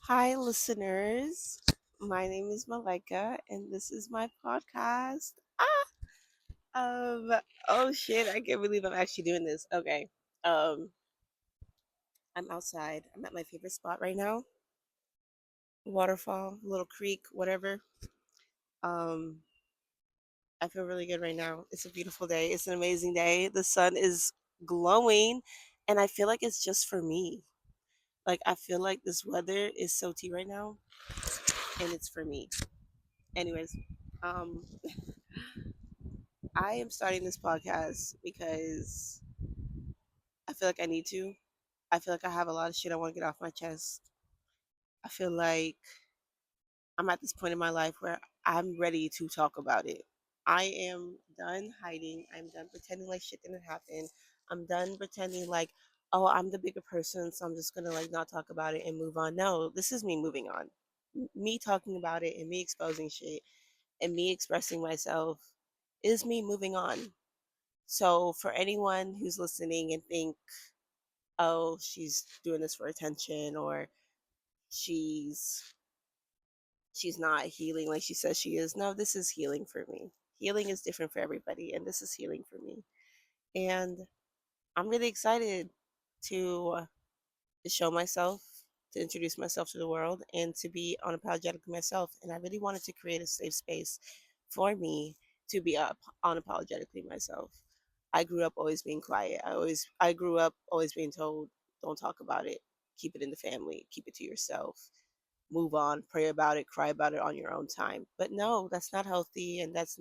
Hi, listeners. My name is Malaika, and this is my podcast. Um, oh shit, I can't believe I'm actually doing this. Okay. Um, I'm outside. I'm at my favorite spot right now. Waterfall, little creek, whatever. Um, I feel really good right now. It's a beautiful day. It's an amazing day. The sun is glowing, and I feel like it's just for me. Like I feel like this weather is so tea right now, and it's for me. Anyways, um, I am starting this podcast because I feel like I need to. I feel like I have a lot of shit I want to get off my chest. I feel like I'm at this point in my life where I'm ready to talk about it. I am done hiding. I'm done pretending like shit didn't happen. I'm done pretending like, oh, I'm the bigger person, so I'm just gonna like not talk about it and move on. No, this is me moving on. Me talking about it and me exposing shit and me expressing myself is me moving on. So for anyone who's listening and think, oh, she's doing this for attention or she's she's not healing like she says she is. No, this is healing for me. Healing is different for everybody, and this is healing for me. And I'm really excited to to show myself, to introduce myself to the world, and to be unapologetically myself. And I really wanted to create a safe space for me to be up unapologetically myself. I grew up always being quiet. I grew up always being told, don't talk about it, keep it in the family, keep it to yourself, move on, pray about it, cry about it on your own time. But no, that's not healthy, and it's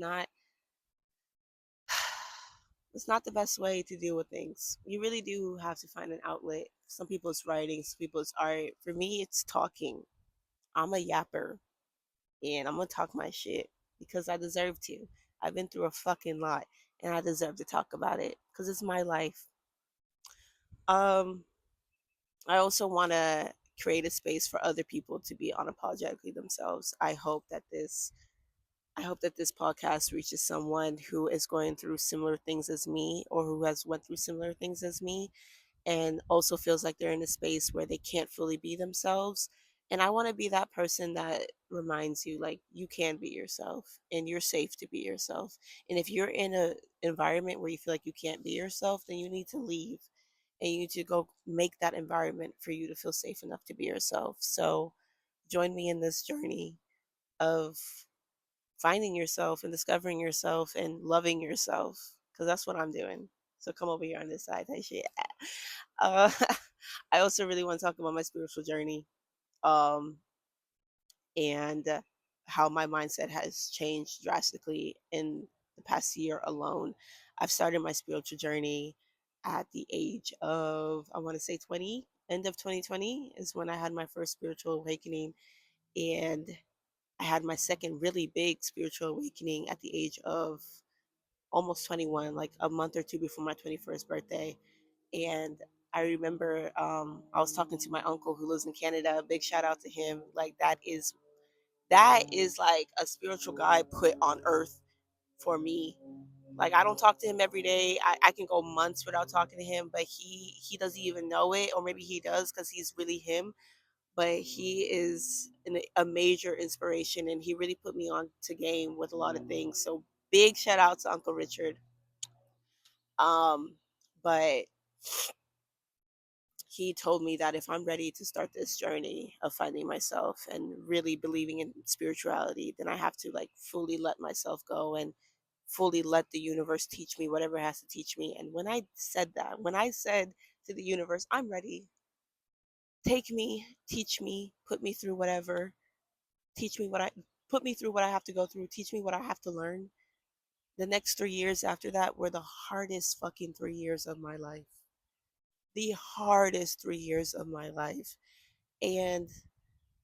not the best way to deal with things. You really do have to find an outlet. Some people it's writing, some people it's art. For me, it's talking. I'm a yapper, and I'm gonna talk my shit because I deserve to. I've been through a fucking lot, and I deserve to talk about it because it's my life. Um, I also want to create a space for other people to be unapologetically themselves. I hope that this podcast reaches someone who is going through similar things as me or who has went through similar things as me and also feels like they're in a space where they can't fully be themselves. And I want to be that person that reminds you like you can be yourself and you're safe to be yourself. And if you're in a environment where you feel like you can't be yourself, then you need to leave and you need to go make that environment for you to feel safe enough to be yourself. So join me in this journey of finding yourself and discovering yourself and loving yourself because that's what I'm doing. So come over here on this side. Hey, shit. Uh, I also really want to talk about my spiritual journey um, and how my mindset has changed drastically in the past year alone. I've started my spiritual journey at the age of, I want to say 20, end of 2020 is when I had my first spiritual awakening. And I had my second really big spiritual awakening at the age of almost 21, like a month or two before my 21st birthday. And I remember I was talking to my uncle who lives in Canada. Big shout out to him. Like that is like a spiritual guy put on earth for me. Like I don't talk to him every day. I can go months without talking to him, but he doesn't even know it, or maybe he does because he's really him. But he is a major inspiration, and he really put me on to game with a lot of things. So big shout out to Uncle Richard. But he told me that if I'm ready to start this journey of finding myself and really believing in spirituality, then I have to like fully let myself go and fully let the universe teach me whatever it has to teach me. And when I said that, when I said to the universe, I'm ready, take me, teach me, put me through whatever, teach me what I put me through what I have to go through, teach me what I have to learn. The next 3 years after that were the hardest fucking 3 years of my life. The hardest 3 years of my life. And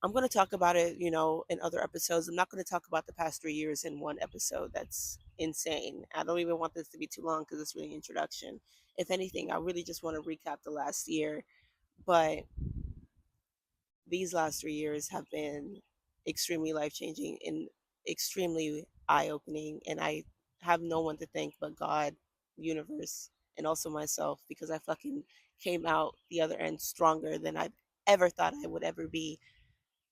I'm going to talk about it, in other episodes. I'm not going to talk about the past 3 years in one episode. That's insane. I don't even want this to be too long because it's really an introduction. If anything, I really just want to recap the last year. But these last 3 years have been extremely life changing and extremely eye opening. And I have no one to thank but God, universe, and also myself because I fucking came out the other end stronger than I've ever thought I would ever be.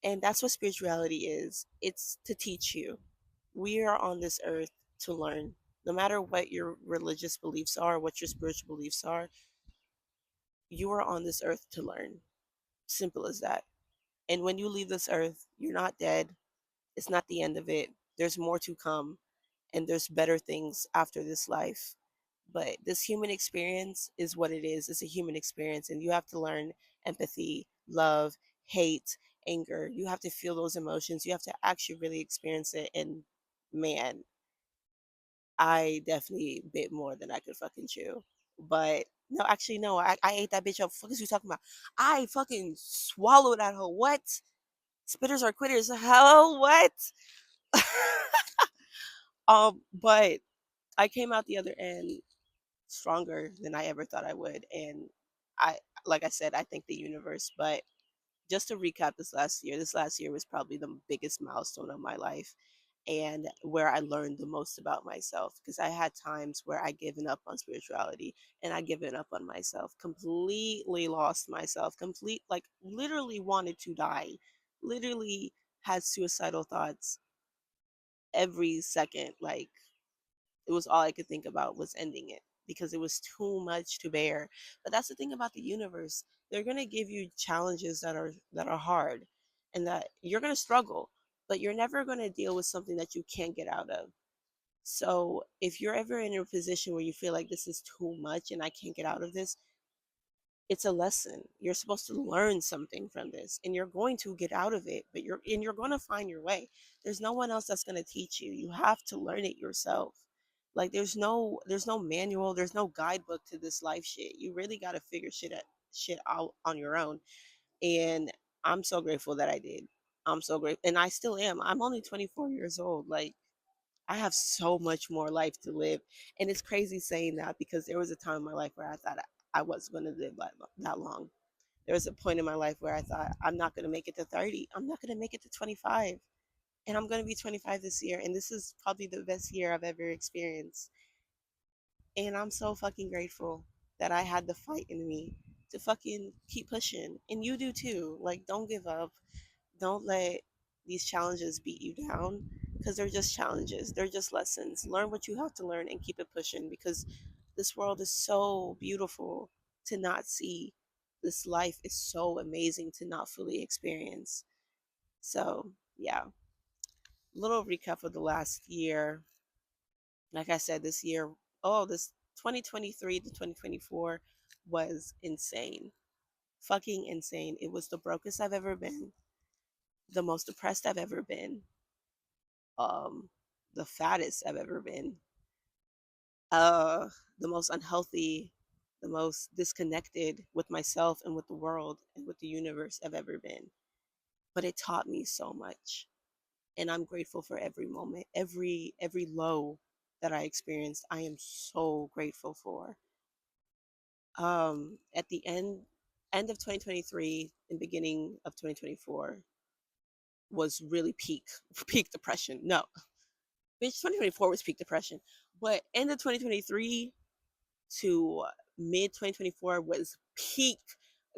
And that's what spirituality is. It's to teach you. We are on this earth to learn. No matter what your religious beliefs are, what your spiritual beliefs are, you are on this earth to learn. Simple as that. And when you leave this earth, you're not dead. It's not the end of it. There's more to come, and there's better things after this life. But this human experience is what it is. It's a human experience, and you have to learn empathy, love, hate, anger. You have to feel those emotions. You have to actually really experience it. And man, I definitely bit more than I could fucking chew. But no, actually, no, I ate that bitch up. What is you talking about? I fucking swallowed that whole what? Spitters are quitters. Hell, what? But I came out the other end stronger than I ever thought I would. And I, like I said, I thank the universe. But just to recap this last year was probably the biggest milestone of my life and where I learned the most about myself because I had times where I given up on spirituality and I given up on myself, completely lost myself, complete like literally wanted to die, literally had suicidal thoughts every second, like it was all I could think about was ending it because it was too much to bear. But that's the thing about the universe. They're going to give you challenges that are hard and that you're going to struggle, but you're never going to deal with something that you can't get out of. So, if you're ever in a position where you feel like this is too much and I can't get out of this, it's a lesson. You're supposed to learn something from this and you're going to get out of it, but you're going to find your way. There's no one else that's going to teach you. You have to learn it yourself. Like there's no manual, there's no guidebook to this life shit. You really got to figure shit out on your own. And I'm so grateful that I did. I'm so grateful and I still am. I'm only 24 years old. Like I have so much more life to live. And it's crazy saying that because there was a time in my life where I thought I wasn't going to live that long. There was a point in my life where I thought, I'm not going to make it to 30. I'm not going to make it to 25. And I'm going to be 25 this year. And this is probably the best year I've ever experienced. And I'm so fucking grateful that I had the fight in me to fucking keep pushing. And you do too. Like, don't give up. Don't let these challenges beat you down because they're just challenges. They're just lessons. Learn what you have to learn and keep it pushing because this world is so beautiful to not see. This life is so amazing to not fully experience. So, yeah, little recap of the last year. Like I said, this year, this 2023 to 2024 was insane. Fucking insane. It was the brokest I've ever been, the most depressed I've ever been, um, the fattest I've ever been, uh, the most unhealthy, the most disconnected with myself and with the world and with the universe I've ever been. But it taught me so much, and I'm grateful for every moment, every low that I experienced. I am so grateful for. At the end of 2023 and beginning of 2024 was really peak depression. No, bitch, 2024 was peak depression, but end of 2023 to mid 2024 was peak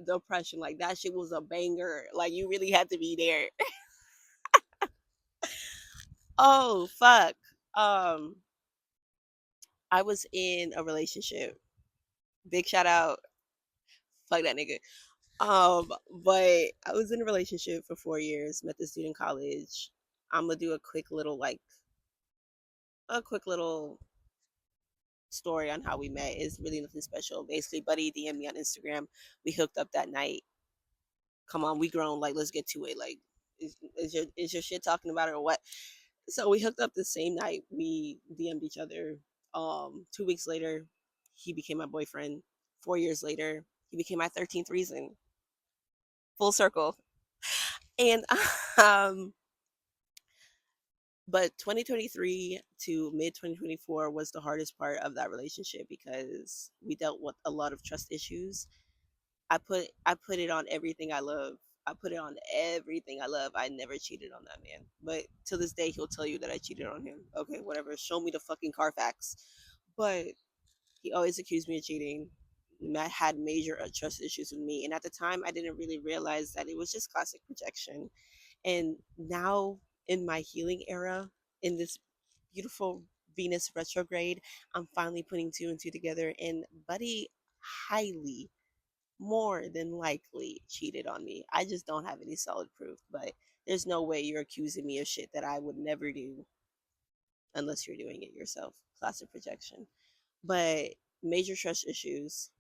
depression. Like that shit was a banger. Like you really had to be there. Oh fuck. Um, I was in a relationship. Big shout out. Fuck that nigga. But I was in a relationship for 4 years. Met this dude in college. I'm gonna do a quick little story on how we met. It's really nothing special. Basically, buddy DM'd me on Instagram. We hooked up that night. Come on, we grown. Like, let's get to it. Like, is your shit talking about it or what? So we hooked up the same night. We DM'd each other. 2 weeks later, he became my boyfriend. 4 years later, he became my 13th reason. Full circle. And um, but 2023 to mid 2024 was the hardest part of that relationship because we dealt with a lot of trust issues. I put it on everything I love. I put it on everything I love. I never cheated on that man. But to this day he'll tell you that I cheated on him. Okay, whatever. Show me the fucking Carfax. But he always accused me of cheating. Matt had major trust issues with me. And at the time I didn't really realize that it was just classic projection. And now in my healing era, in this beautiful Venus retrograde, I'm finally putting two and two together. And Buddy highly, more than likely, cheated on me. I just don't have any solid proof, but there's no way you're accusing me of shit that I would never do unless you're doing it yourself. Classic projection. But major trust issues.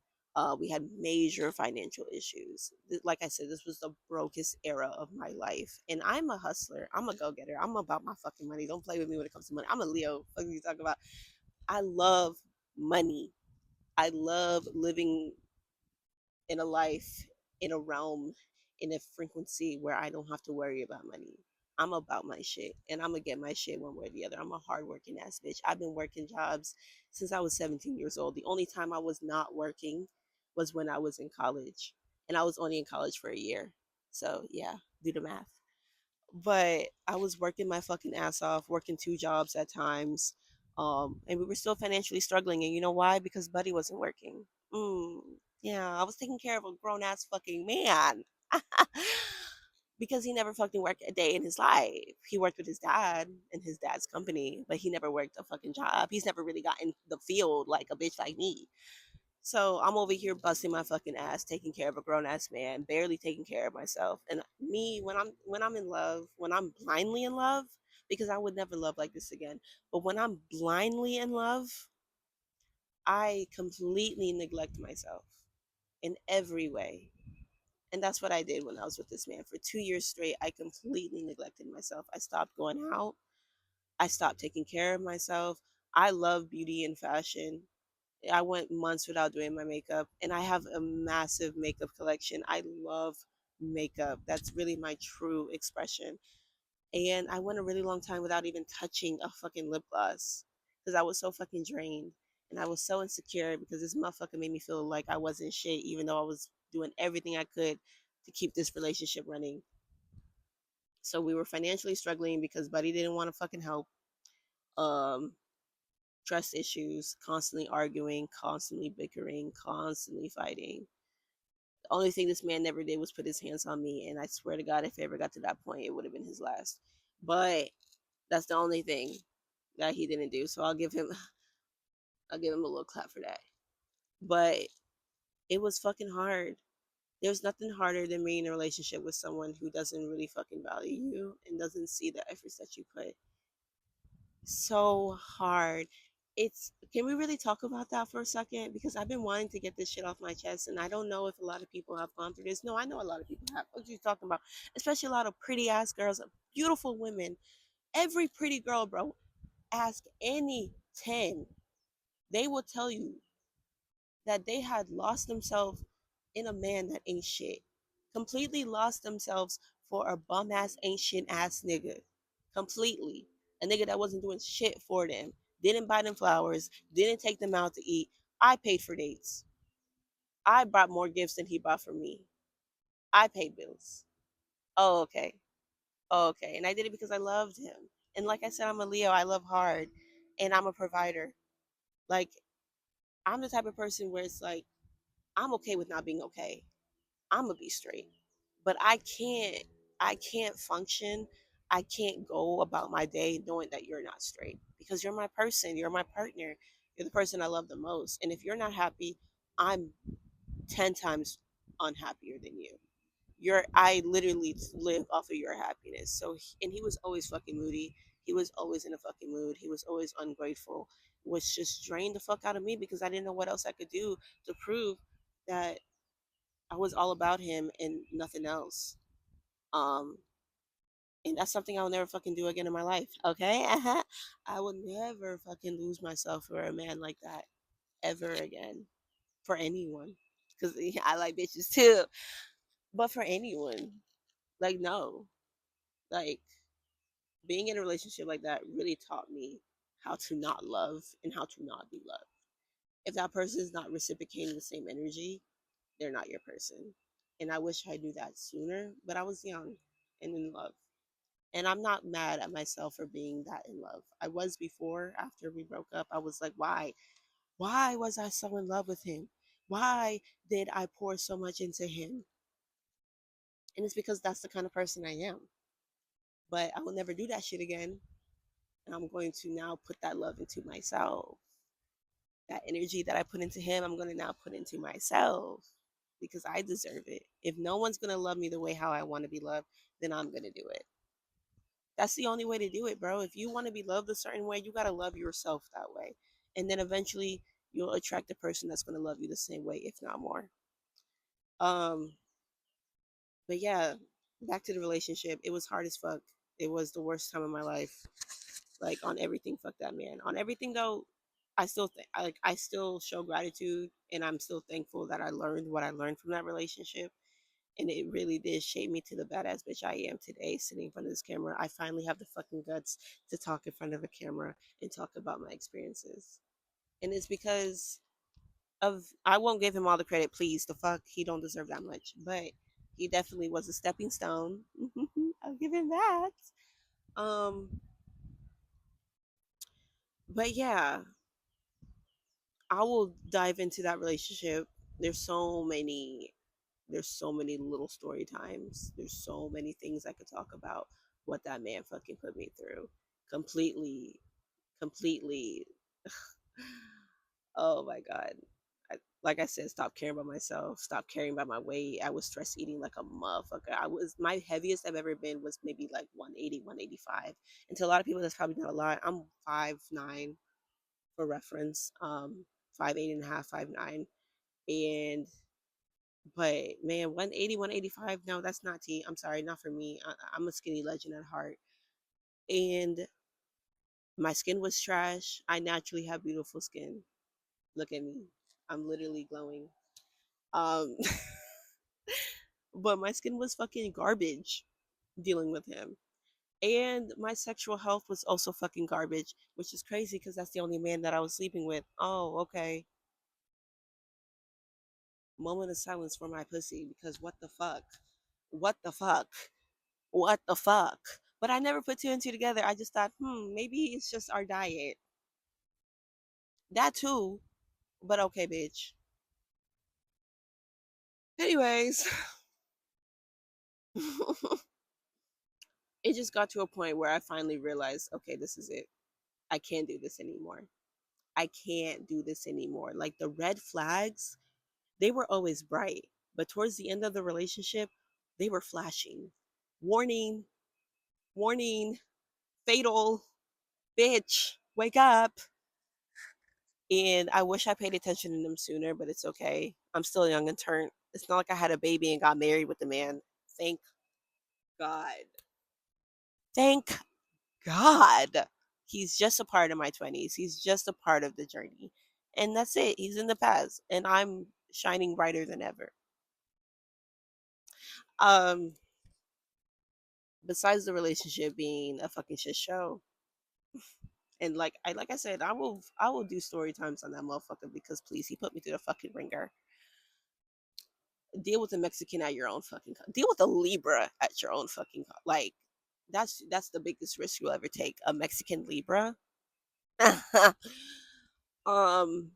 We had major financial issues. Like I said, this was the brokest era of my life. And I'm a hustler. I'm a go getter. I'm about my fucking money. Don't play with me when it comes to money. I'm a Leo. What are you talking about? I love money. I love living in a life, in a realm, in a frequency where I don't have to worry about money. I'm about my shit and I'm gonna get my shit one way or the other. I'm a hardworking ass bitch. I've been working jobs since I was 17 years old. The only time I was not working was when I was in college, and I was only in college for a year. So, yeah, do the math. But I was working my fucking ass off, working two jobs at times. And we were still financially struggling. And you know why? Because Buddy wasn't working. Mm, yeah, I was taking care of a grown ass fucking man. Because he never fucking worked a day in his life. He worked with his dad in his dad's company, but he never worked a fucking job. He's never really got in the field like a bitch like me. So I'm over here busting my fucking ass, taking care of a grown ass man, barely taking care of myself. And me, when I'm in love, when I'm blindly in love, because I would never love like this again. But when I'm blindly in love, I completely neglect myself in every way. And that's what I did when I was with this man. For 2 years straight, I completely neglected myself. I stopped going out. I stopped taking care of myself. I love beauty and fashion. I went months without doing my makeup, and I have a massive makeup collection. I love makeup. That's really my true expression. And I went a really long time without even touching a fucking lip gloss because I was so fucking drained. And I was so insecure because this motherfucker made me feel like I wasn't shit, even though I was doing everything I could to keep this relationship running. So we were financially struggling because Buddy didn't want to fucking help. Um, Trust issues, constantly arguing, constantly bickering, constantly fighting. The only thing this man never did was put his hands on me, and I swear to God, if it ever got to that point, it would have been his last. But that's the only thing that he didn't do. So I'll give him a little clap for that. But it was fucking hard. There's nothing harder than being in a relationship with someone who doesn't really fucking value you and doesn't see the efforts that you put. So hard. It's Can we really talk about that for a second? Because I've been wanting to get this shit off my chest, and I don't know if a lot of people have gone through this. No, I know a lot of people have. What are you talking about? Especially a lot of pretty ass girls, beautiful women. Every pretty girl, bro, ask any 10. They will tell you that they had lost themselves in a man that ain't shit. Completely lost themselves for a bum ass, ain't shit ass nigga. Completely. A nigga that wasn't doing shit for them. Didn't buy them flowers. Didn't take them out to eat. I paid for dates. I bought more gifts than he bought for me. I paid bills. Oh, okay. Oh, okay. And I did it because I loved him. And like I said, I'm a Leo. I love hard. And I'm a provider. Like, I'm the type of person where it's like, I'm okay with not being okay. I'm gonna be straight. But I can't function. I can't go about my day knowing that you're not straight because you're my person, you're my partner, you're the person I love the most. And if you're not happy, I'm 10 times unhappier than you. I literally live off of your happiness. And he was always fucking moody. He was always in a fucking mood. He was always ungrateful, which just drained the fuck out of me because I didn't know what else I could do to prove that I was all about him and nothing else. Um, and that's something I'll never fucking do again in my life. Okay, I will never fucking lose myself for a man like that ever again for anyone. Because I like bitches too, but for anyone, like no, like being in a relationship like that really taught me how to not love and how to not be loved. If that person is not reciprocating the same energy, they're not your person. And I wish I knew that sooner, but I was young and in love. And I'm not mad at myself for being that in love. I was before, after we broke up. I was like, why? Why was I so in love with him? Why did I pour so much into him? And it's because that's the kind of person I am. But I will never do that shit again. And I'm going to now put that love into myself. That energy that I put into him, I'm going to now put into myself because I deserve it. If no one's going to love me the way how I want to be loved, then I'm going to do it. That's the only way to do it, bro. If you want to be loved a certain way, you got to love yourself that way. And then eventually you'll attract the person that's going to love you the same way, if not more. Um, but yeah, back to the relationship. It was hard as fuck. It was the worst time of my life. Like on everything, fuck that man. On everything though, I still think I still show gratitude and I'm still thankful that I learned what I learned from that relationship. And it really did shape me to the badass bitch I am today, sitting in front of this camera. I finally have the fucking guts to talk in front of a camera and talk about my experiences. And it's because of I won't give him all the credit, please. The fuck, he don't deserve that much. But he definitely was a stepping stone. I'll give him that. Um, but yeah, I will dive into that relationship. There's so many there's so many little story times. There's so many things I could talk about what that man fucking put me through. Completely, completely. Oh my god. Like I said, stop caring about myself, stop caring about my weight. I was stress eating like a motherfucker. I was my heaviest I've ever been was maybe like 180, 185. And to a lot of people that's probably not a lot. I'm 5'9" for reference. 5'8" and a half, 5'9". And but man, 180, 185, no, that's not tea. I'm sorry, not for me. I'm a skinny legend at heart. And my skin was trash. I naturally have beautiful skin. Look at me. I'm literally glowing. Um, but my skin was fucking garbage dealing with him. And my sexual health was also fucking garbage, which is crazy because that's the only man that I was sleeping with. Oh, okay. Moment of silence for my pussy because what the fuck? What the fuck? What the fuck? But I never put two and two together. I just thought, maybe it's just our diet. That too. But okay, bitch. Anyways, it just got to a point where I finally realized, okay, this is it. I can't do this anymore. I can't do this anymore. Like the red flags, they were always bright. But towards the end of the relationship, they were flashing. Warning, warning, fatal, bitch, wake up. And I wish I paid attention to them sooner, but it's okay. I'm still young and turned. It's not like I had a baby and got married with the man. Thank God. Thank God. He's just a part of my 20s. He's just a part of the journey. And that's it. He's in the past. And I'm shining brighter than ever. Um, besides the relationship being a fucking shit show. And like I said, I will do story times on that motherfucker because please, he put me through the fucking ringer. Deal with a Mexican at your own fucking deal with a Libra at your own fucking like that's the biggest risk you'll ever take. A Mexican Libra. um,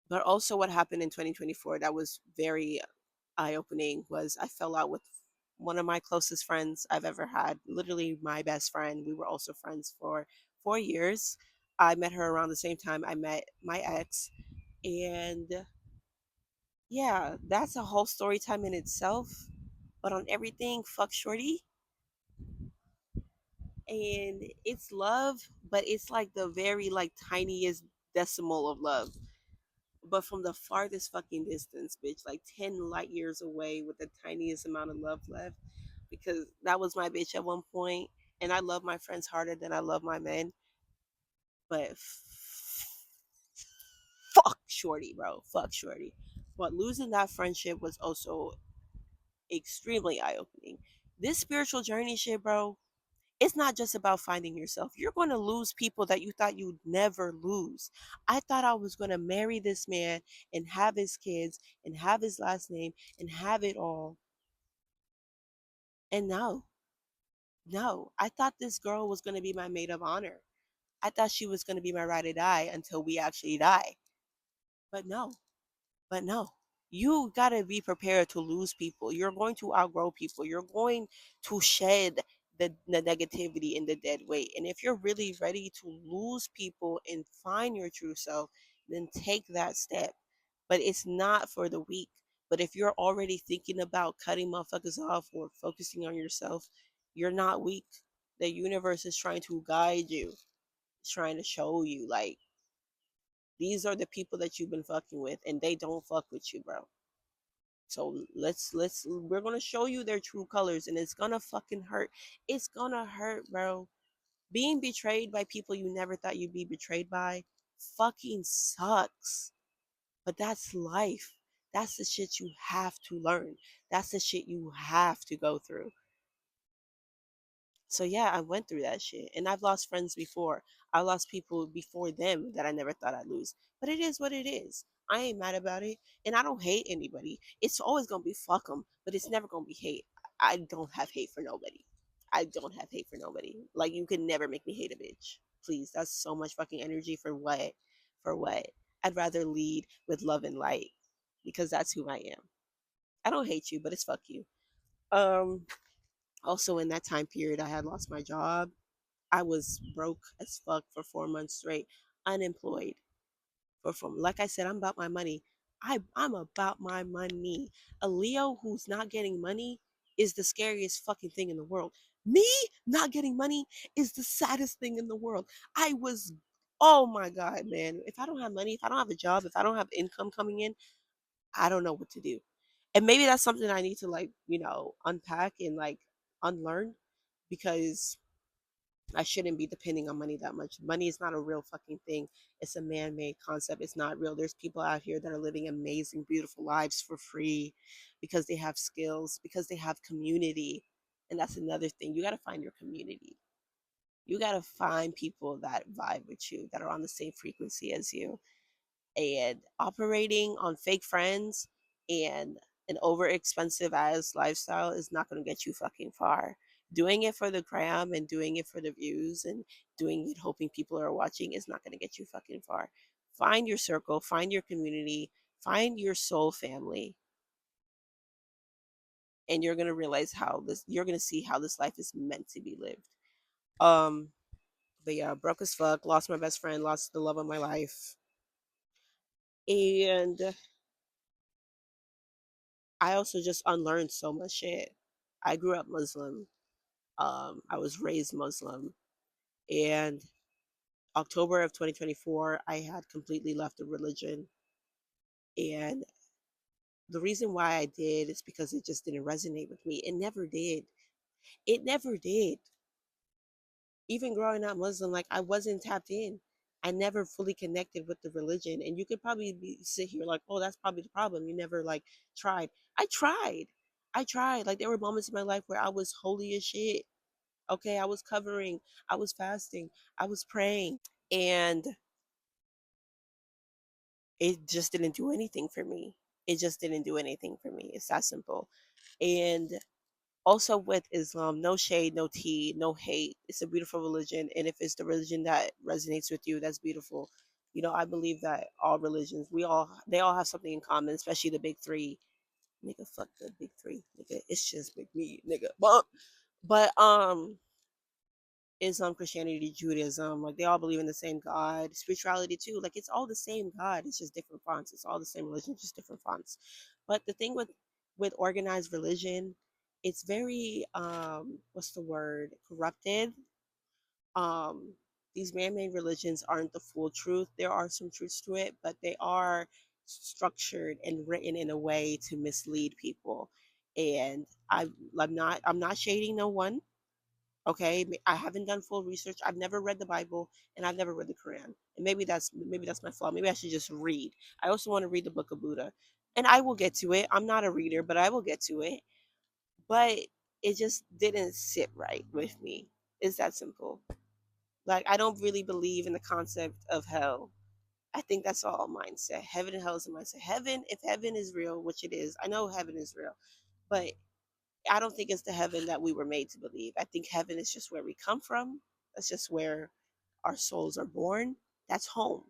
but also what happened in 2024 that was very eye opening was I fell out with one of my closest friends I've ever had. Literally my best friend. We were also friends for 4 years. I met her around the same time I met my ex, and yeah, that's a whole story time in itself. But on everything, fuck Shorty. And it's love, but it's like the very like tiniest decimal of love. But from the farthest fucking distance, bitch, like 10 light years away with the tiniest amount of love left. Because that was my bitch at one point, and I love my friends harder than I love my men. But fuck Shorty, bro. Fuck Shorty. But losing that friendship was also extremely eye opening. This spiritual journey shit, bro, it's not just about finding yourself. You're going to lose people that you thought you'd never lose. I thought I was going to marry this man and have his kids and have his last name and have it all. And no, no. I thought this girl was going to be my maid of honor. I thought she was going to be my ride or die until we actually die. But no, but no. You got to be prepared to lose people. You're going to outgrow people. You're going to shed the negativity and the dead weight. And if you're really ready to lose people and find your true self, then take that step. But it's not for the weak. But if you're already thinking about cutting motherfuckers off or focusing on yourself, you're not weak. The universe is trying to guide you. It's trying to show you like these are the people that you've been fucking with and they don't fuck with you, bro. So let's we're gonna show you their true colors and it's gonna fucking hurt. It's gonna hurt, bro. Being betrayed by people you never thought you'd be betrayed by fucking sucks. But that's life. That's the shit you have to learn. That's the shit you have to go through. So yeah, I went through that shit. And I've lost friends before. I lost people before them that I never thought I'd lose. But it is what it is. I ain't mad about it. And I don't hate anybody. It's always gonna be fuck them, but it's never gonna be hate. I don't have hate for nobody. I don't have hate for nobody. Like you could never make me hate a bitch. Please. That's so much fucking energy for what? For what? I'd rather lead with love and light because that's who I am. I don't hate you, but it's fuck you. Um Also in that time period I had lost my job. I was broke as fuck for 4 months straight, unemployed. Like I said, I'm about my money. I'm about my money. A Leo who's not getting money is the scariest fucking thing in the world. Me not getting money is the saddest thing in the world. I was, oh my god, man. If I don't have money, if I don't have a job, if I don't have income coming in, I don't know what to do. And maybe that's something I need to like, unpack and like unlearn because I shouldn't be depending on money that much. Money is not a real fucking thing. It's a man-made concept. It's not real. There's people out here that are living amazing, beautiful lives for free because they have skills, because they have community. And that's another thing. You got to find your community. You got to find people that vibe with you, that are on the same frequency as you, and operating on fake friends and an over expensive ass lifestyle is not going to get you fucking far. Doing it for the gram and doing it for the views and doing it hoping people are watching is not going to get you fucking far. Find your circle, find your community, find your soul family, and you're going to realize you're going to see how this life is meant to be lived. Um, but yeah, broke as fuck, lost my best friend, lost the love of my life. And I also just unlearned so much shit. I grew up Muslim. I was raised Muslim. And October of 2024, I had completely left the religion. And the reason why I did is because it just didn't resonate with me. It never did. It never did. Even growing up Muslim, like I wasn't tapped in. I never fully connected with the religion. And you could probably sit here like, oh, that's probably the problem. You never like tried. I tried. I tried. Like there were moments in my life where I was holy as shit. Okay, I was covering, I was fasting, I was praying, and it just didn't do anything for me. It just didn't do anything for me. It's that simple. And also with Islam, no shade, no tea, no hate. It's a beautiful religion, and if it's the religion that resonates with you, that's beautiful. I believe that all religions, they all have something in common, especially the big three. Nigga, fuck the big three, nigga. It's just big me, nigga. But Islam, Christianity, Judaism, like they all believe in the same God. Spirituality too, like it's all the same God. It's just different fonts. It's all the same religion, just different fonts. But the thing with organized religion, it's very what's the word? Corrupted. Um, these man-made religions aren't the full truth. There are some truths to it, but they are structured and written in a way to mislead people. And I'm not shading no one. Okay, I haven't done full research. I've never read the Bible and I've never read the Quran. And maybe that's my flaw. Maybe I should just read. I also want to read the Book of Buddha. And I will get to it. I'm not a reader, but I will get to it. But it just didn't sit right with me. It's that simple. Like I don't really believe in the concept of hell. I think that's all mindset. Heaven and hell is a mindset. Heaven, if heaven is real, which it is, I know heaven is real, but I don't think it's the heaven that we were made to believe. I think heaven is just where we come from. That's just where our souls are born. That's home.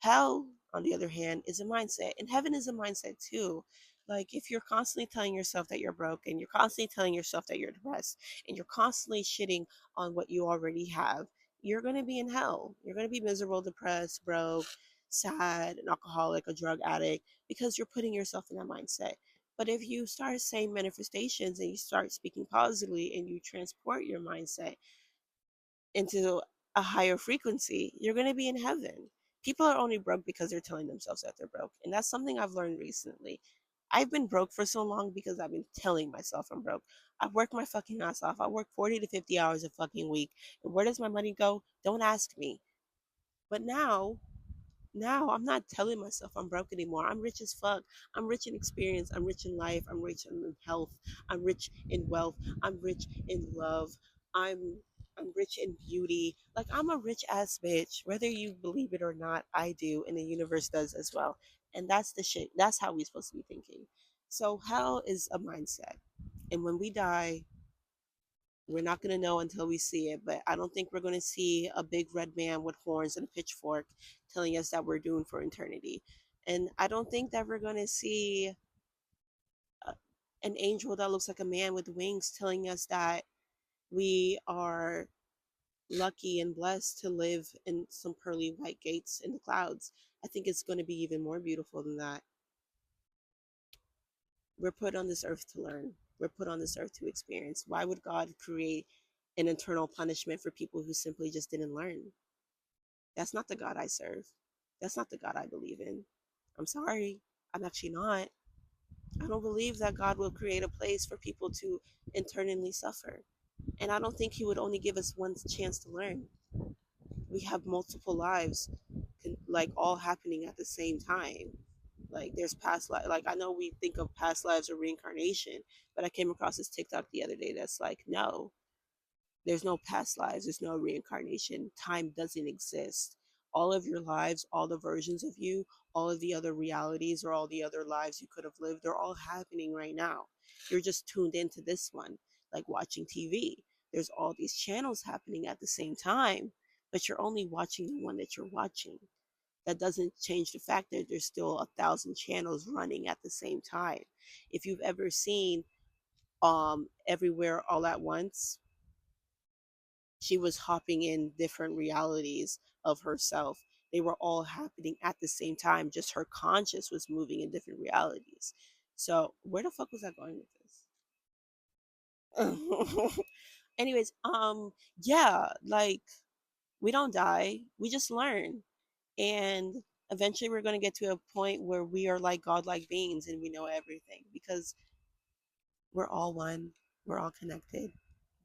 Hell, on the other hand, is a mindset, and heaven is a mindset too. Like, if you're constantly telling yourself that you're broke, and you're constantly telling yourself that you're depressed, and you're constantly shitting on what you already have, you're going to be in hell. You're going to be miserable, depressed, broke, sad, an alcoholic, a drug addict, because you're putting yourself in that mindset. But if you start saying manifestations and you start speaking positively and you transport your mindset into a higher frequency, you're going to be in heaven. People are only broke because they're telling themselves that they're broke. And that's something I've learned recently. I've been broke for so long because I've been telling myself I'm broke. I've worked my fucking ass off. I work 40 to 50 hours a fucking week. And where does my money go? Don't ask me. But now I'm not telling myself I'm broke anymore. I'm rich as fuck. I'm rich in experience. I'm rich in life. I'm rich in health. I'm rich in wealth. I'm rich in love. I'm I'm rich in beauty. Like, I'm a rich ass bitch. Whether you believe it or not, I do, and the universe does as well. And that's the shit. That's how we're supposed to be thinking. So hell is a mindset. And when we die, we're not going to know until we see it, but I don't think we're going to see a big red man with horns and a pitchfork telling us that we're doomed for eternity. And I don't think that we're going to see uh, an angel that looks like a man with wings telling us that we are lucky and blessed to live in some pearly white gates in the clouds. I think it's going to be even more beautiful than that. We're put on this earth to learn. We're put on this earth to experience. Why would God create an eternal punishment for people who simply just didn't learn? That's not the God I serve. That's not the God I believe in. I'm sorry. I'm actually not. I don't believe that God will create a place for people to internally suffer. And I don't think He would only give us one chance to learn. We have multiple lives, like, all happening at the same time. Like, there's past life. Like, I know we think of past lives or reincarnation, but I came across this TikTok the other day that's like, no, there's no past lives, there's no reincarnation. Time doesn't exist. All of your lives, all the versions of you, all of the other realities or all the other lives you could have lived, they're all happening right now. You're just tuned into this one, like watching TV. There's all these channels happening at the same time, but you're only watching the one that you're watching. That doesn't change the fact that there's still 1,000 channels running at the same time. If you've ever seen Everywhere All at Once, she was hopping in different realities of herself. They were all happening at the same time, just her conscious was moving in different realities. So where the fuck was I going with this? Anyways, yeah, like, we don't die, we just learn. And eventually we're going to get to a point where we are like godlike beings and we know everything, because we're all one, we're all connected.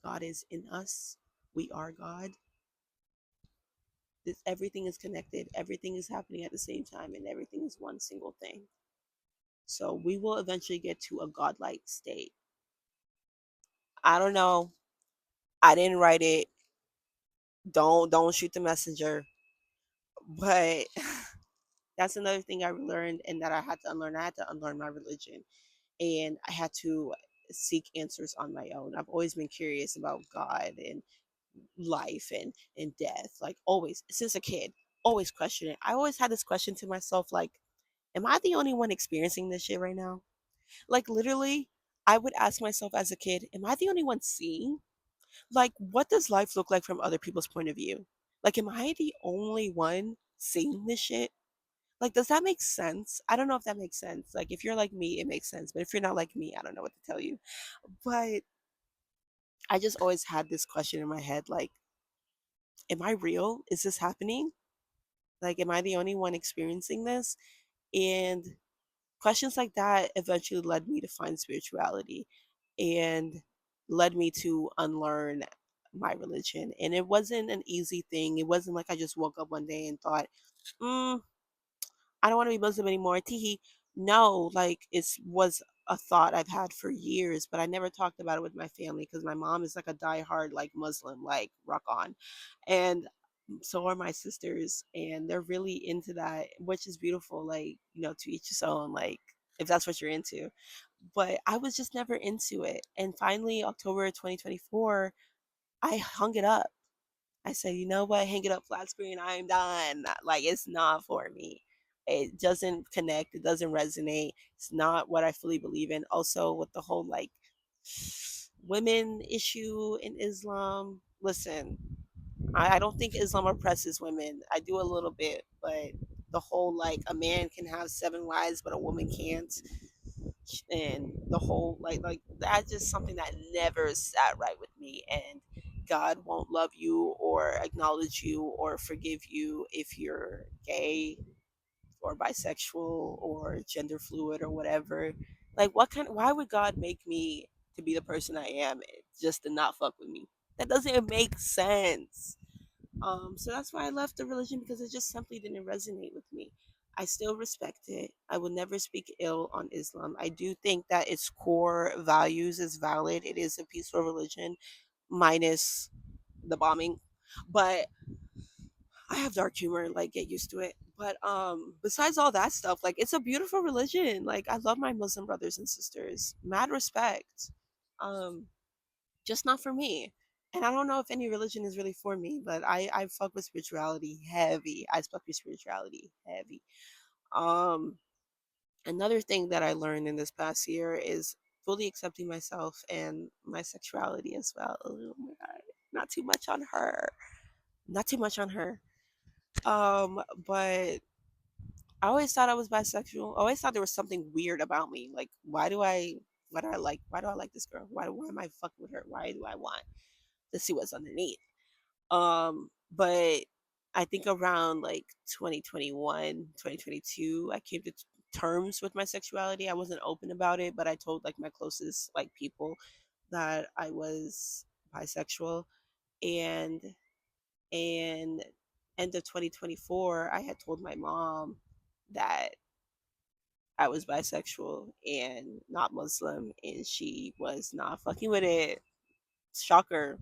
God is in us, we are God. Everything is connected, everything is happening at the same time, and everything is one single thing. So we will eventually get to a godlike state. I don't know. I didn't write it. Don't shoot the messenger. But that's another thing I learned and that I had to unlearn. I had to unlearn my religion, and I had to seek answers on my own. I've always been curious about God and life and death, like, always since a kid, always questioning it. I always had this question to myself, like, am I the only one experiencing this shit right now? Like, literally, I would ask myself as a kid, am I the only one seeing? Like, what does life look like from other people's point of view? Like, am I the only one seeing this shit? Like, does that make sense? I don't know if that makes sense. Like, if you're like me, it makes sense. But if you're not like me, I don't know what to tell you. But I just always had this question in my head, like, am I real? Is this happening? Like, am I the only one experiencing this? And questions like that eventually led me to find spirituality and led me to unlearn my religion. And it wasn't an easy thing. It wasn't like I just woke up one day and thought, mm, I don't want to be Muslim anymore. Teehee. No, like, it was a thought I've had for years, but I never talked about it with my family because my mom is like a diehard, like, Muslim, like, rock on. And so are my sisters, and they're really into that, which is beautiful. Like, to each his own, like, if that's what you're into. But I was just never into it. And finally, October 2024, I hung it up. I said, you know what, hang it up, flat screen. I'm done. Like, it's not for me. It doesn't connect, it doesn't resonate. It's not what I fully believe in. Also, with the whole like women issue in Islam, listen, I don't think Islam oppresses women. I do a little bit, but the whole like a man can have seven wives, but a woman can't, and the whole like that's just something that never sat right with me. And God won't love you or acknowledge you or forgive you if you're gay or bisexual or gender fluid or whatever. Like, why would God make me to be the person I am just to not fuck with me? That doesn't make sense. So that's why I left the religion, because it just simply didn't resonate with me. I still respect it. I would never speak ill on Islam. I do think that its core values is valid. It is a peaceful religion, minus the bombing. But I have dark humor, like get used to it. But besides all that stuff, like it's a beautiful religion. Like I love my Muslim brothers and sisters. Mad respect. Um just not for me. And I don't know if any religion is really for me, but I fuck with spirituality heavy. I fuck with spirituality heavy. Um, Another thing that I learned in this past year is fully accepting myself and my sexuality as well. Oh my god, not too much on her. Not too much on her. But I always thought I was bisexual. I always thought there was something weird about me. Like, why do I like this girl? Why am I fucking with her? Why do I want to see what's underneath? But I think around like 2021, 2022, I came to terms with my sexuality. I wasn't open about it, but I told like my closest like people that I was bisexual. And and end of 2024, I had told my mom that I was bisexual and not Muslim, and she was not fucking with it. Shocker.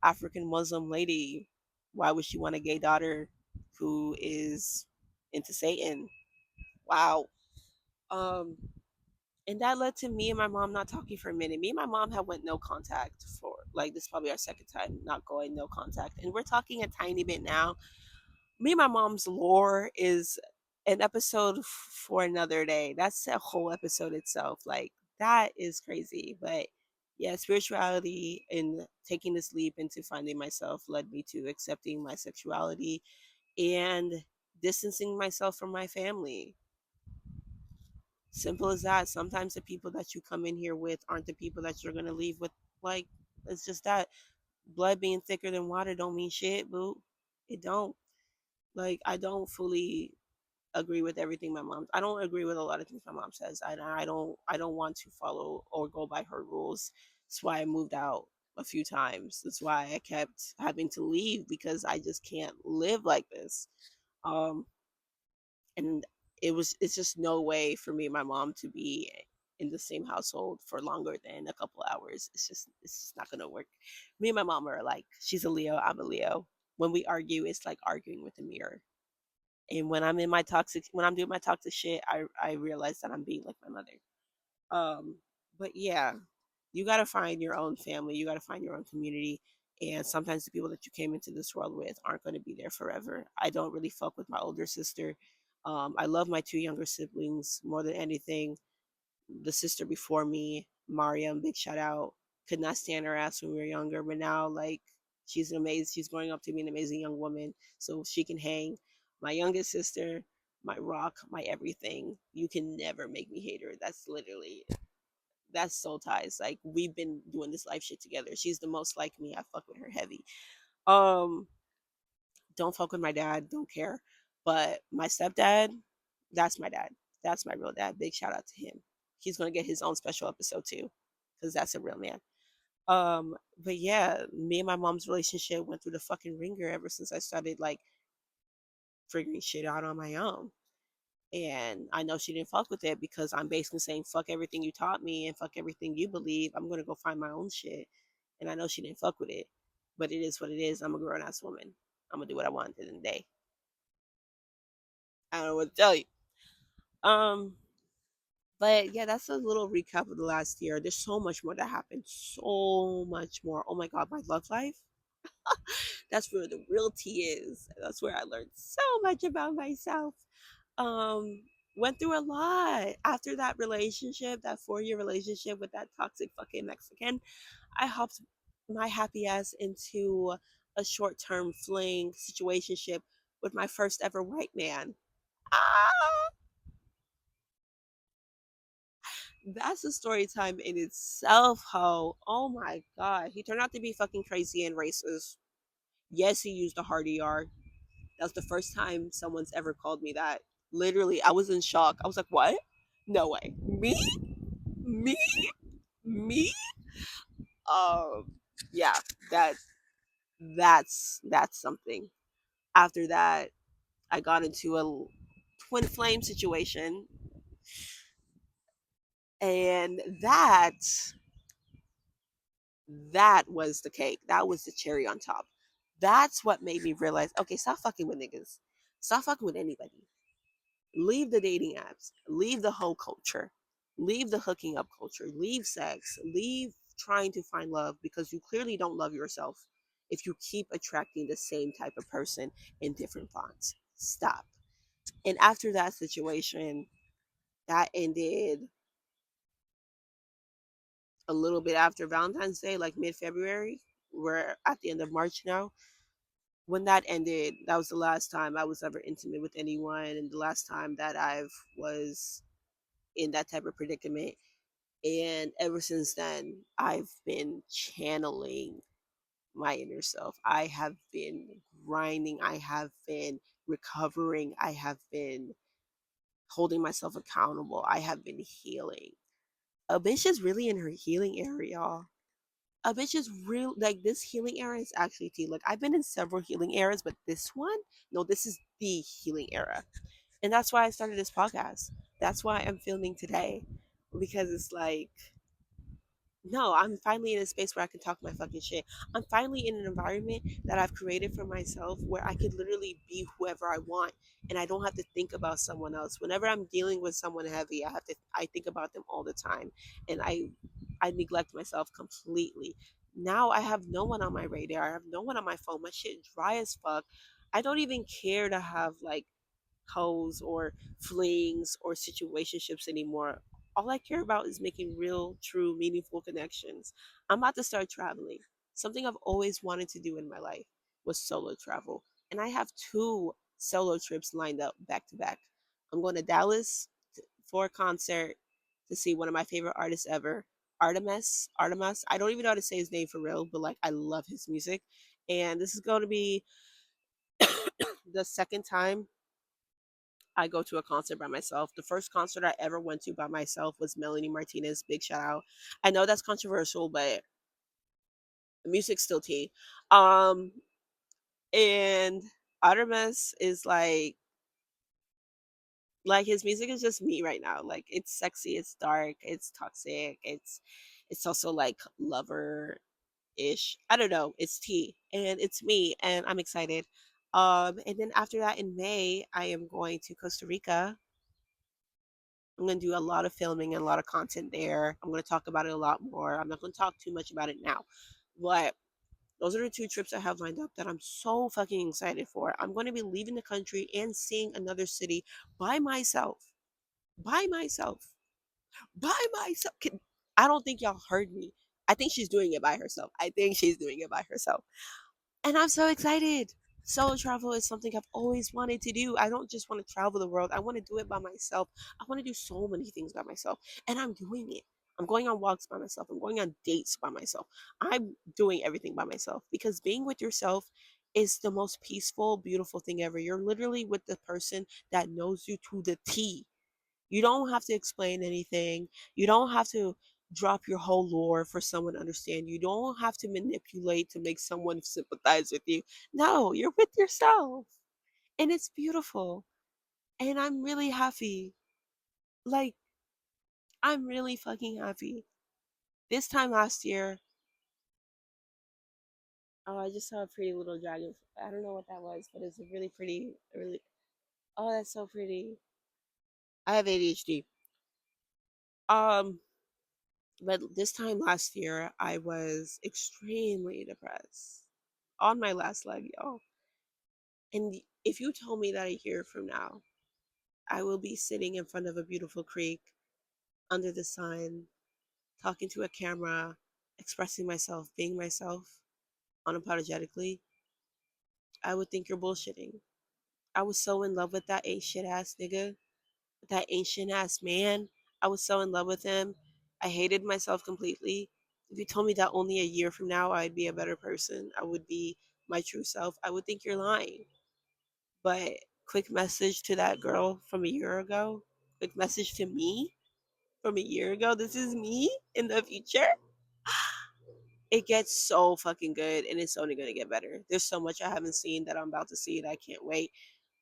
African Muslim lady. Why would she want a gay daughter who is into Satan? Wow. Um, and that led to me and my mom not talking for a minute. Me and my mom have went no contact for like this is probably our second time not going no contact, and we're talking a tiny bit now. Me and my mom's lore is an episode for another day. That's a whole episode itself. Like that is crazy, but yeah, spirituality and taking this leap into finding myself led me to accepting my sexuality and distancing myself from my family. Simple as that. Sometimes the people that you come in here with aren't the people that you're gonna leave with. Like it's just that blood being thicker than water don't mean shit, boo. It don't. Like I don't fully agree with everything my mom. I don't agree with a lot of things my mom says. I don't want to follow or go by her rules. That's why I moved out a few times. That's why I kept having to leave, because I just can't live like this. Um and it's just no way for me and my mom to be in the same household for longer than a couple hours. It's just not gonna work. Me and my mom are like, she's a Leo, I'm a Leo. When we argue, it's like arguing with a mirror. And when I'm doing my toxic shit, I realize that I'm being like my mother. Um, but yeah, you gotta find your own family. You gotta find your own community. And sometimes the people that you came into this world with aren't going to be there forever. I don't really fuck with my older sister. I love my two younger siblings more than anything. The sister before me, Mariam, big shout out. Could not stand her ass when we were younger, but now like she's an amazing. She's growing up to be an amazing young woman, so she can hang. My youngest sister, my rock, my everything. You can never make me hate her. That's soul ties. Like we've been doing this life shit together. She's the most like me. I fuck with her heavy. Um, don't fuck with my dad. Don't care. But my stepdad, that's my dad. That's my real dad. Big shout out to him. He's gonna get his own special episode too, because that's a real man. But yeah, me and my mom's relationship went through the fucking ringer ever since I started like figuring shit out on my own. And I know she didn't fuck with it, because I'm basically saying fuck everything you taught me and fuck everything you believe. I'm gonna go find my own shit. And I know she didn't fuck with it, but it is what it is. I'm a grown ass woman. I'm gonna do what I want at the end of the day. I don't know what to tell you. Um, but yeah, that's a little recap of the last year. There's so much more that happened. So much more. Oh my god, my love life. That's where the real tea is. That's where I learned so much about myself. Um, went through a lot after that relationship, that 4 year relationship with that toxic fucking Mexican. I hopped my happy ass into a short term fling situationship with my first ever white man. Ah, that's a story time in itself, ho. Oh my god. He turned out to be fucking crazy and racist. Yes, he used a hard ER. That was the first time someone's ever called me that. Literally, I was in shock. I was like, what? No way. Me? Me? Me? Um, yeah, that that's something. After that, I got into a twin flame situation, and that was the cake. That was the cherry on top. That's what made me realize, okay, stop fucking with niggas. Stop fucking with anybody. Leave the dating apps. Leave the whole culture. Leave the hooking up culture. Leave sex. Leave trying to find love because you clearly don't love yourself if you keep attracting the same type of person in different fonts. Stop. And after that situation, that ended a little bit after Valentine's Day, like mid February. We're at the end of March now. When that ended, that was the last time I was ever intimate with anyone, and the last time that was in that type of predicament. And ever since then, I've been channeling my inner self. I have been grinding. I have been recovering. I have been holding myself accountable. I have been healing. A bitch is really in her healing area, y'all. A bitch is real. Like, this healing era is actually tea. Like, I've been in several healing eras, but this one, no, this is the healing era. And that's why I started this podcast. That's why I'm filming today. Because it's like, no, I'm finally in a space where I can talk my fucking shit. I'm finally in an environment that I've created for myself where I could literally be whoever I want and I don't have to think about someone else. Whenever I'm dealing with someone heavy, I think about them all the time and I neglect myself completely. Now I have no one on my radar. I have no one on my phone. My shit dry as fuck. I don't even care to have like hoes or flings or situationships anymore. All I care about is making real, true, meaningful connections. I'm about to start traveling. Something I've always wanted to do in my life was solo travel. And I have two solo trips lined up back to back. I'm going to Dallas for a concert to see one of my favorite artists ever, Artemis. I don't even know how to say his name for real, but like I love his music. And this is going to be the second time I go to a concert by myself. The first concert I ever went to by myself was Melanie Martinez. Big shout out. I know that's controversial, but the music's still tea. Um, and Artemis is like his music is just me right now. Like it's sexy, it's dark, it's toxic, it's also like lover ish. I don't know. It's tea and it's me, and I'm excited. And then after that in May, I am going to Costa Rica. I'm going to do a lot of filming and a lot of content there. I'm going to talk about it a lot more. I'm not going to talk too much about it now. But those are the two trips I have lined up that I'm so fucking excited for. I'm going to be leaving the country and seeing another city by myself. By myself. By myself. I don't think y'all heard me. I think she's doing it by herself. I think she's doing it by herself. And I'm so excited. Solo travel is something I've always wanted to do. I don't just want to travel the world. I want to do it by myself. I want to do so many things by myself. And I'm doing it. I'm going on walks by myself. I'm going on dates by myself. I'm doing everything by myself because being with yourself is the most peaceful, beautiful thing ever. You're literally with the person that knows you to the T. You don't have to explain anything. You don't have to drop your whole lore for someone to understand. You don't have to manipulate to make someone sympathize with you. No, you're with yourself. And it's beautiful. And I'm really happy. Like, I'm really fucking happy. This time last year, oh, I just saw a pretty little dragon. I don't know what that was, but it's a really pretty, really. Oh, that's so pretty. I have ADHD. Um, but this time last year, I was extremely depressed on my last leg, y'all. And if you told me that a year from now, I will be sitting in front of a beautiful creek under the sun, talking to a camera, expressing myself, being myself unapologetically, I would think you're bullshitting. I was so in love with that ain't shit ass nigga, that ancient ass man. I was so in love with him. I hated myself completely. If you told me that only a year from now I'd be a better person, I would be my true self, I would think you're lying. But quick message to that girl from a year ago, quick message to me from a year ago. This is me in the future. It gets so fucking good and it's only going to get better. There's so much I haven't seen that I'm about to see and I can't wait.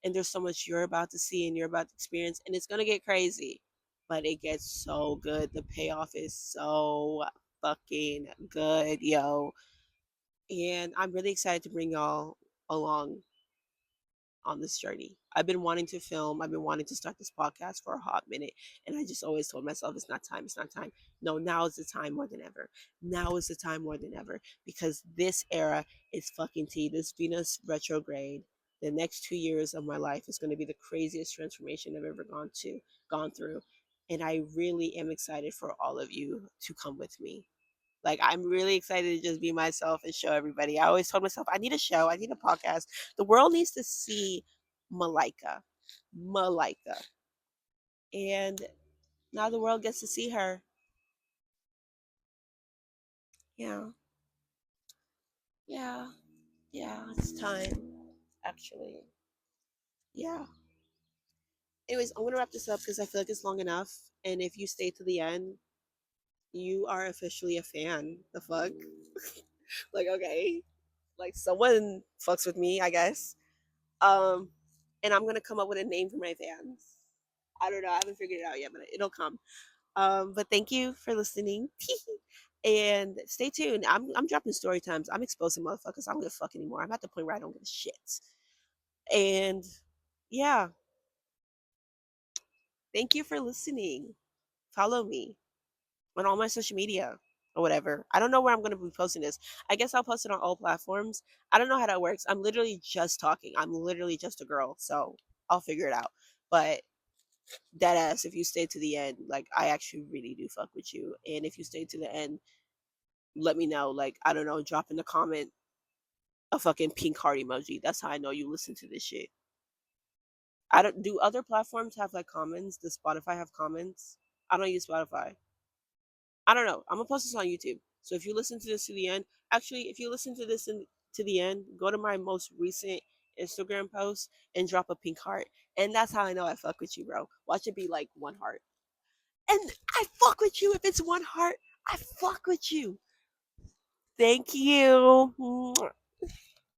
And there's so much you're about to see and you're about to experience and it's going to get crazy. But it gets so good. The payoff is so fucking good, yo. And I'm really excited to bring y'all along on this journey. I've been wanting to film, I've been wanting to start this podcast for a hot minute. And I just always told myself, it's not time, it's not time. No, now is the time more than ever. Now is the time more than ever because this era is fucking tea. This Venus retrograde, the next 2 years of my life is going to be the craziest transformation I've ever gone through. And I really am excited for all of you to come with me. Like I'm really excited to just be myself and show everybody. I always told myself I need a show, I need a podcast. The world needs to see Malaika. Malaika. And now the world gets to see her. Yeah. Yeah. Yeah. It's time. Actually. Yeah. Anyways, I'm gonna wrap this up because I feel like it's long enough. And if you stay to the end, you are officially a fan. The fuck? Like, okay. Like someone fucks with me, I guess. Um, and I'm gonna come up with a name for my fans. I don't know. I haven't figured it out yet, but it'll come. But thank you for listening. And stay tuned. I'm dropping story times. I'm exposing motherfuckers. I don't give a fuck anymore. I'm at the point where I don't give a shit. And yeah, thank you for listening. Follow me on all my social media or whatever. I don't know where I'm going to be posting this. I guess I'll post it on all platforms. I don't know how that works. I'm literally just talking. I'm literally just a girl. So I'll figure it out. But dead ass, if you stay to the end, like I actually really do fuck with you. And if you stay to the end, let me know. Like, I don't know, drop in the comment a fucking pink heart emoji. That's how I know you listen to this shit. I don't do other platforms have like comments? Does Spotify have comments? I don't use Spotify. I don't know. I'm gonna post this on YouTube. So if you listen to this to the end, actually, if you listen to to the end, go to my most recent Instagram post and drop a pink heart. And that's how I know I fuck with you, bro. Watch it be like one heart. And I fuck with you if it's one heart. I fuck with you. Thank you.